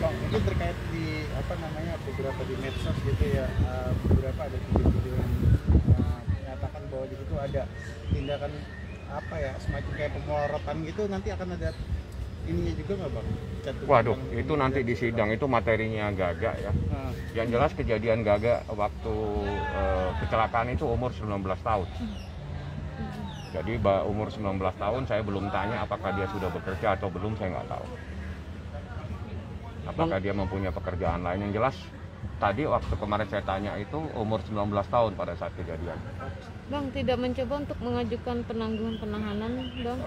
Bang, mungkin terkait di apa namanya beberapa di medsos gitu ya, beberapa ada video-video yang menyatakan bahwa di situ ada tindakan apa ya, semacam kayak pemorotan gitu, nanti akan ada ininya juga nggak Bang? Waduh, itu nanti di sidang itu materinya Gaga ya. Yang jelas kejadian Gaga waktu kecelakaan itu umur 19 tahun. Jadi umur 19 tahun saya belum tanya apakah dia sudah bekerja atau belum, saya nggak tahu. Apakah dia mempunyai pekerjaan lain. Yang jelas tadi waktu kemarin saya tanya itu umur 19 tahun pada saat kejadian. Bang, tidak mencoba untuk mengajukan penangguhan penahanan, Bang?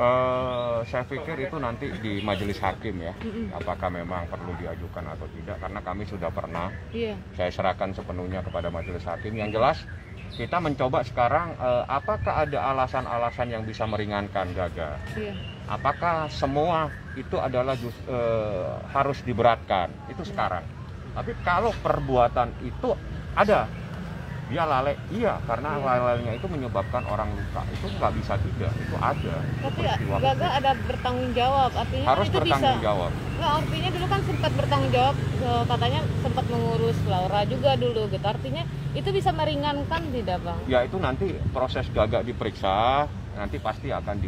Saya pikir itu nanti di majelis hakim ya, apakah memang perlu diajukan atau tidak, karena kami sudah pernah. Saya serahkan sepenuhnya kepada majelis hakim. Yang jelas kita mencoba sekarang, apakah ada alasan-alasan yang bisa meringankan Gaga? Apakah semua itu adalah harus diberatkan? Itu sekarang. Tapi kalau perbuatan itu ada, dia lalai, iya, karena lalainya itu menyebabkan orang luka, itu nggak bisa tidak, itu ada. Tapi Gaga ada bertanggung jawab, artinya harus itu bertanggung bisa, jawab. Nggak, artinya dulu kan sempat bertanggung jawab, katanya sempat mengurus Laura juga dulu gitu, artinya itu bisa meringankan tidak Bang? Ya itu nanti proses Gaga diperiksa, nanti pasti akan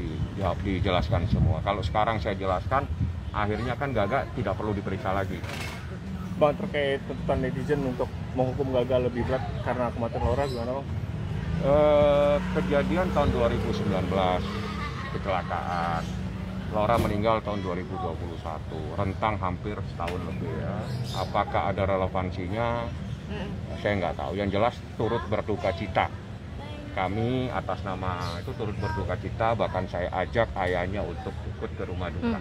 dijelaskan semua. Kalau sekarang saya jelaskan, akhirnya kan Gaga tidak perlu diperiksa lagi. Bang, terkait tuntutan netizen untuk menghukum Gaga lebih berat karena kematian Laura gimana Bang? Kejadian tahun 2019, kecelakaan. Laura meninggal tahun 2021, rentang hampir setahun lebih ya. Apakah ada relevansinya? Saya nggak tahu. Yang jelas turut berduka cita. Kami atas nama itu turut berduka cita, bahkan saya ajak ayahnya untuk ikut ke rumah duka.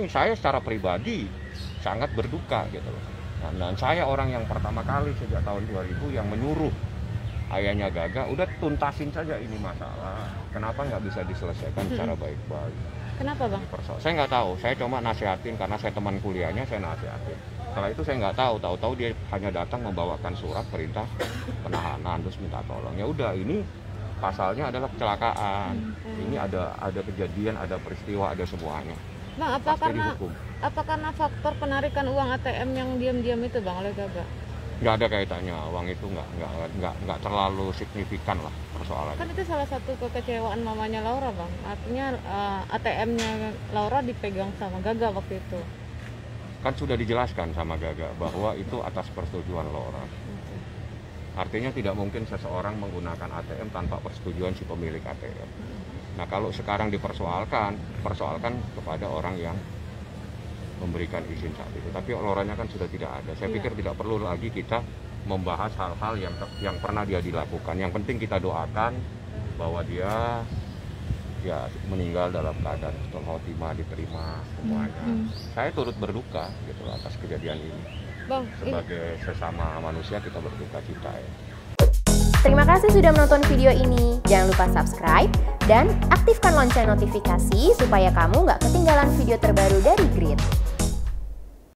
Saya secara pribadi sangat berduka gitu loh. Dan saya orang yang pertama kali sejak tahun 2000 yang menyuruh ayahnya Gaga, udah tuntasin saja ini masalah. Kenapa nggak bisa diselesaikan secara baik-baik? Kenapa Bang? Saya nggak tahu. Saya cuma nasihatin karena saya teman kuliahnya, saya nasihatin. Setelah itu saya nggak tahu dia hanya datang membawakan surat perintah penahanan terus minta tolong. Ya udah, ini pasalnya adalah kecelakaan. Ini ada kejadian, ada peristiwa, ada semuanya. Bang, apa karena faktor penarikan uang ATM yang diam-diam itu Bang oleh Gaga? Nggak ada kaitannya, uang itu nggak terlalu signifikan lah persoalannya. Kan itu salah satu kekecewaan mamanya Laura Bang, artinya ATM-nya Laura dipegang sama Gaga waktu itu. Kan sudah dijelaskan sama Gaga bahwa itu atas persetujuan Laura. Artinya tidak mungkin seseorang menggunakan ATM tanpa persetujuan si pemilik ATM. Nah kalau sekarang persoalkan kepada orang yang memberikan izin saat itu. Tapi Lauranya kan sudah tidak ada. Saya pikir tidak perlu lagi kita membahas hal-hal yang pernah dia dilakukan. Yang penting kita doakan bahwa dia meninggal dalam keadaan husnul khotimah, diterima semuanya. Saya turut berduka gitu atas kejadian ini. Bang, sebagai sesama manusia kita berduka cita ya. Terima kasih sudah menonton video ini. Jangan lupa subscribe dan aktifkan lonceng notifikasi supaya kamu nggak ketinggalan video terbaru dari Grid.